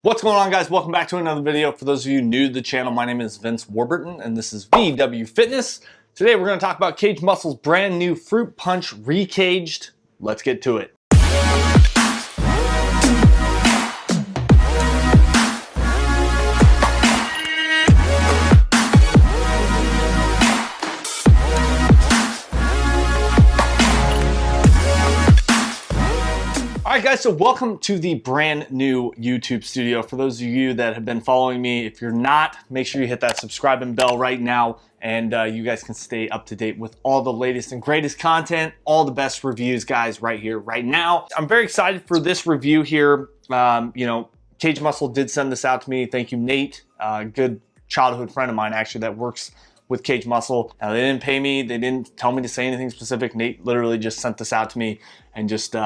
What's going on, guys? Welcome back to another video. For those of you new to the channel, my name is Vince Warburton and this is VW Fitness. Today we're going to talk about Kaged Muscle's brand new Fruit Punch ReKaged. Let's get to it. Alright guys, so welcome to the brand new YouTube studio. For those of you that have been following me, if you're not, make sure you hit that subscribe and bell right now, and you guys can stay up to date with all the latest and greatest content, all the best reviews, guys, right here, right now. I'm very excited for this review here. Kaged Muscle did send this out to me. Thank you, Nate, a good childhood friend of mine actually that works with Kaged Muscle. Now they didn't pay me, they didn't tell me to say anything specific. Nate literally just sent this out to me and just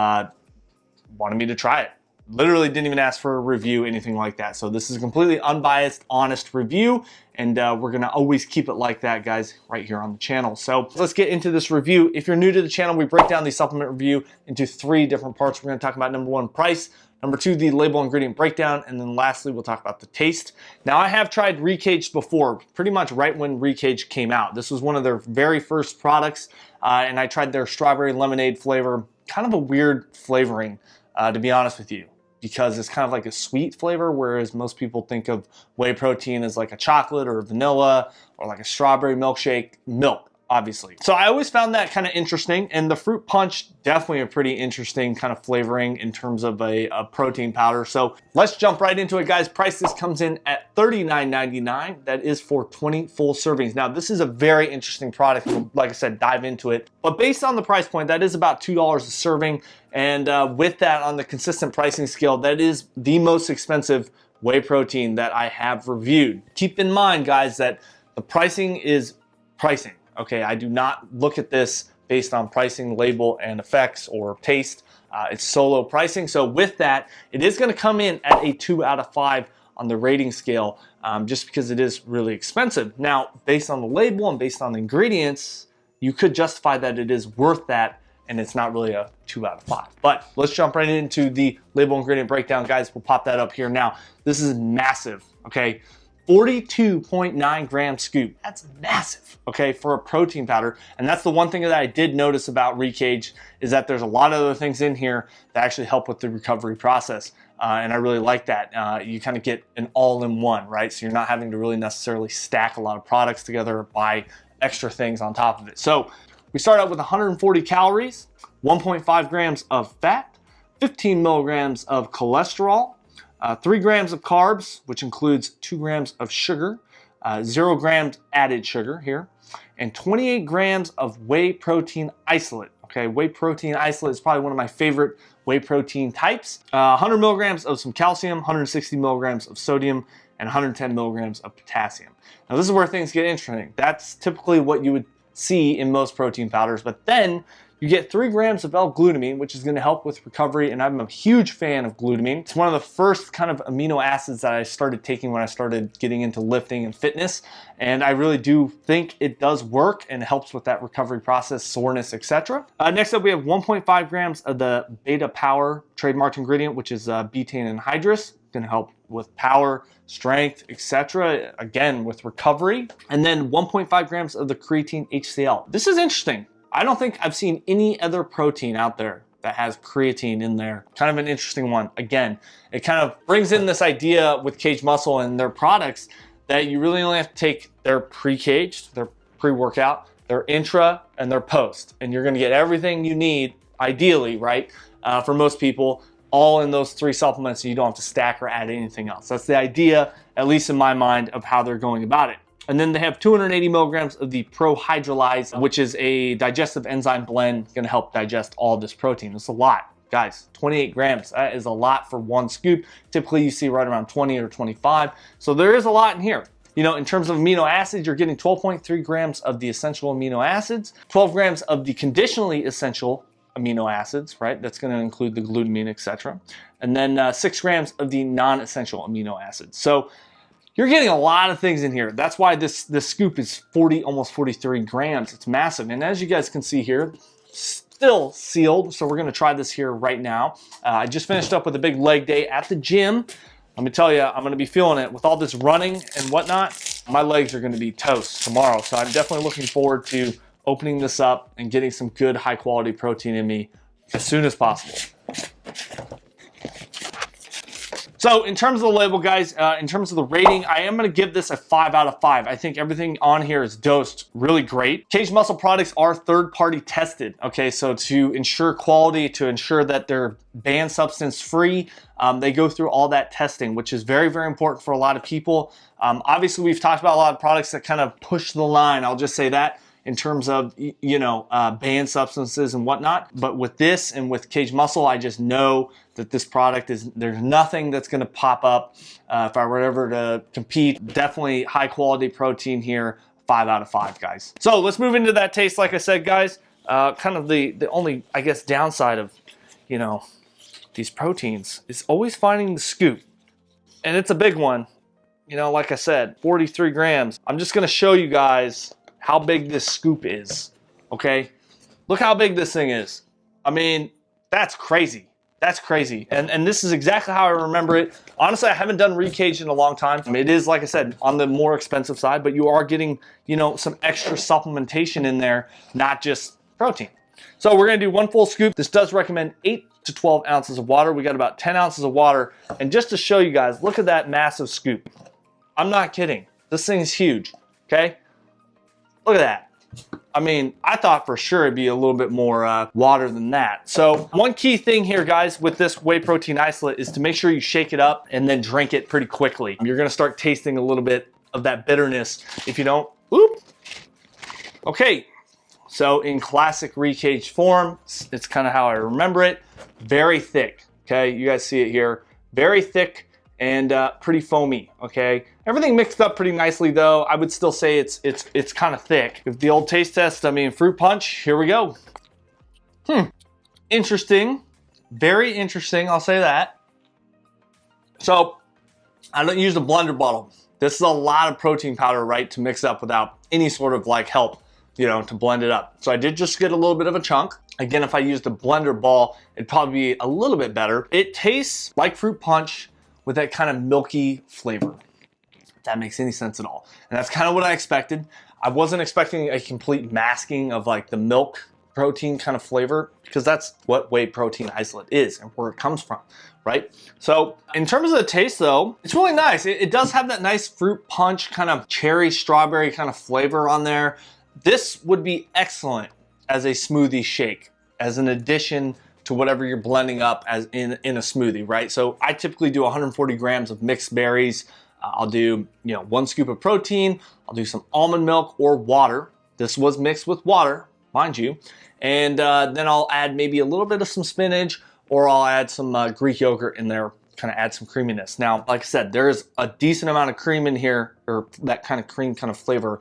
wanted me to try it. Literally didn't even ask for a review, anything like that. So this is a completely unbiased, honest review, and we're gonna always keep it like that, guys, right here on the channel. So let's get into this review. If you're new to the channel, we break down the supplement review into 3 different parts. We're gonna talk about number 1, price, number 2, the label ingredient breakdown, and then lastly, we'll talk about the taste. Now, I have tried ReKaged before, pretty much right when ReKaged came out. This was one of their very first products, and I tried their strawberry lemonade flavor, kind of a weird flavoring, to be honest with you, because it's kind of like a sweet flavor, whereas most people think of whey protein as like a chocolate or vanilla or like a strawberry milkshake, milk, obviously. So I always found that kind of interesting, and the Fruit Punch, definitely a pretty interesting kind of flavoring in terms of a protein powder. So let's jump right into it, guys. Price, this comes in at $39.99. That is for 20 full servings. Now, this is a very interesting product. We'll, like I said, dive into it. But based on the price point, that is about $2 a serving. And with that, on the consistent pricing scale, that is the most expensive whey protein that I have reviewed. Keep in mind, guys, that the pricing is pricing. Okay, I do not look at this based on pricing, label, and effects or taste. It's solo pricing. So with that, it is going to come in at a 2 out of 5 on the rating scale, just because it is really expensive. Now, based on the label and based on the ingredients, you could justify that it is worth that, and it's not really a 2 out of 5. But let's jump right into the label ingredient breakdown, guys. We'll pop that up here now. This is massive, okay? 42.9 gram scoop. That's massive, okay, for a protein powder. And that's the one thing that I did notice about ReKaged, is that there's a lot of other things in here that actually help with the recovery process. And I really like that. You kind of get an all-in-one, right? So you're not having to really necessarily stack a lot of products together or buy extra things on top of it. So we start out with 140 calories, 1.5 grams of fat, 15 milligrams of cholesterol, 3 grams of carbs, which includes 2 grams of sugar, 0 grams added sugar here, and 28 grams of whey protein isolate. Okay, whey protein isolate is probably one of my favorite whey protein types. 100 milligrams of some calcium, 160 milligrams of sodium, and 110 milligrams of potassium. Now, this is where things get interesting. That's typically what you would see in most protein powders, but then you get 3 grams of L-glutamine, which is going to help with recovery, and I'm a huge fan of glutamine. It's one of the first kind of amino acids that I started taking when I started getting into lifting and fitness, and I really do think it does work and helps with that recovery process, soreness, etc. Next up, we have 1.5 grams of the Beta Power trademarked ingredient, which is betaine anhydrous. Going to help with power, strength, etc. Again, with recovery. And then 1.5 grams of the creatine HCl. This is interesting. I don't think I've seen any other protein out there that has creatine in there. Kind of an interesting one. Again, it kind of brings in this idea with Kaged Muscle and their products that you really only have to take their pre-caged, their pre-workout, their intra, and their post. And you're gonna get everything you need, ideally, right? For most people, all in those 3 supplements, and you don't have to stack or add anything else. That's the idea, at least in my mind, of how they're going about it. And then they have 280 milligrams of the Pro Hydrolyze, which is a digestive enzyme blend, gonna help digest all this protein. It's a lot, guys, 28 grams. That is a lot for 1 scoop. Typically you see right around 20 or 25. So there is a lot in here. You know, in terms of amino acids, you're getting 12.3 grams of the essential amino acids, 12 grams of the conditionally essential amino acids, right? That's gonna include the glutamine, etc. And then 6 grams of the non-essential amino acids. So you're getting a lot of things in here. That's why this scoop is almost 43 grams. It's massive. And as you guys can see here, still sealed. So we're gonna try this here right now. I just finished up with a big leg day at the gym. let me tell you, I'm gonna be feeling it with all this running and whatnot. My legs are gonna be toast tomorrow. So I'm definitely looking forward to opening this up and getting some good high quality protein in me as soon as possible. So in terms of the label, guys, in terms of the rating, I am going to give this a 5 out of 5. I think everything on here is dosed really great. Caged Muscle products are third-party tested, okay? So to ensure quality, to ensure that they're banned substance free, they go through all that testing, which is very, very important for a lot of people. Obviously, we've talked about a lot of products that kind of push the line, I'll just say that, in terms of, you know, banned substances and whatnot. But with this and with Caged Muscle, I just know that this product is, there's nothing that's gonna pop up if I were ever to compete. Definitely high quality protein here, 5 out of 5, guys. So let's move into that taste. Like I said, guys, kind of the only, I guess, downside of, you know, these proteins is always finding the scoop. And it's a big one. You know, like I said, 43 grams. I'm just gonna show you guys how big this scoop is, okay? Look how big this thing is. I mean, that's crazy. That's crazy. And this is exactly how I remember it. Honestly, I haven't done ReKaged in a long time. I mean, it is, like I said, on the more expensive side, but you are getting, you know, some extra supplementation in there, not just protein. So we're gonna do 1 full scoop. This does recommend 8 to 12 ounces of water. We got about 10 ounces of water. And just to show you guys, look at that massive scoop. I'm not kidding. This thing is huge, okay? Look at that. I mean, I thought for sure it'd be a little bit more water than that. So one key thing here, guys, with this whey protein isolate is to make sure you shake it up and then drink it pretty quickly. You're gonna start tasting a little bit of that bitterness if you don't. Whoop. Okay, so in classic ReKaged form, it's kind of how I remember it. Very thick, okay? You guys see it here. Very thick and pretty foamy, okay? Everything mixed up pretty nicely though. I would still say it's kind of thick. If the old taste test, I mean, fruit punch, here we go. Interesting, very interesting, I'll say that. So, I don't use a blender bottle. This is a lot of protein powder, right, to mix up without any sort of like help, you know, to blend it up. So I did just get a little bit of a chunk. Again, if I used a blender ball, it'd probably be a little bit better. It tastes like fruit punch with that kind of milky flavor. If that makes any sense at all. And that's kind of what I expected. I wasn't expecting a complete masking of like the milk protein kind of flavor, because that's what whey protein isolate is and where it comes from, right? So in terms of the taste though, it's really nice. It does have that nice fruit punch kind of cherry strawberry kind of flavor on there. This would be excellent as a smoothie shake, as an addition to whatever you're blending up as in a smoothie, right? So I typically do 140 grams of mixed berries. I'll do, you know, 1 scoop of protein. I'll do some almond milk or water. This was mixed with water, mind you. And then I'll add maybe a little bit of some spinach, or I'll add some Greek yogurt in there, kind of add some creaminess. Now, like I said, there's a decent amount of cream in here, or that kind of cream kind of flavor.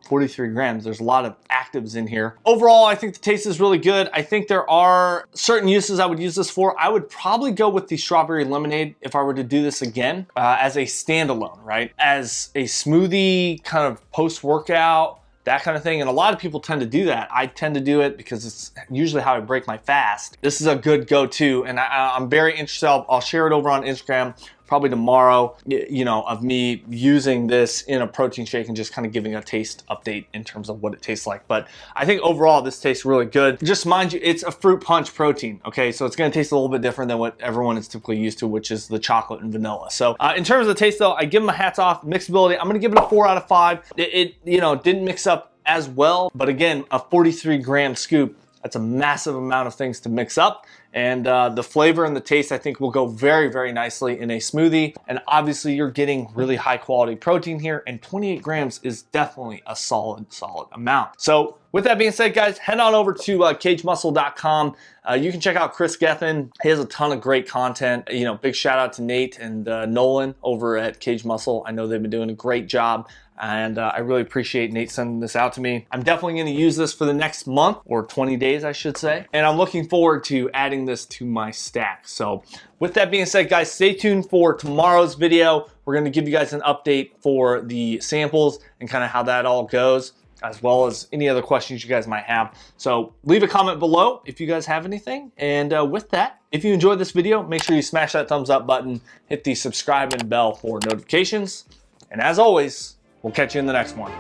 43 grams, there's a lot of actives in here. Overall, I think the taste is really good. I think there are certain uses I would use this for. I would probably go with the strawberry lemonade if I were to do this again as a standalone, right? As a smoothie kind of post-workout, that kind of thing. And a lot of people tend to do that. I tend to do it because it's usually how I break my fast. This is a good go-to, and I'm very interested. I'll share it over on Instagram probably tomorrow, you know, of me using this in a protein shake and just kind of giving a taste update in terms of what it tastes like. But I think overall this tastes really good. Just mind you, it's a fruit punch protein, okay? So it's gonna taste a little bit different than what everyone is typically used to, which is the chocolate and vanilla. So in terms of the taste though, I give them a hats off. Mixability, I'm gonna give it a 4 out of 5. It you know, didn't mix up as well, but again, a 43 gram scoop, that's a massive amount of things to mix up. And the flavor and the taste, I think, will go very, very nicely in a smoothie. And obviously, you're getting really high quality protein here, and 28 grams is definitely a solid amount. So with that being said, guys, head on over to cagemuscle.com. You can check out Chris Gethin. He has a ton of great content. You know, big shout out to Nate and Nolan over at Caged Muscle. I know they've been doing a great job, and I really appreciate Nate sending this out to me. I'm definitely going to use this for the next month, or 20 days, I should say. And I'm looking forward to adding this to my stack. So with that being said, guys, stay tuned for tomorrow's video. We're going to give you guys an update for the samples and kind of how that all goes, as well as any other questions you guys might have. So leave a comment below if you guys have anything. And with that, If you enjoyed this video, make sure you smash that thumbs up button, hit the subscribe and bell for notifications. And as always, we'll catch you in the next one.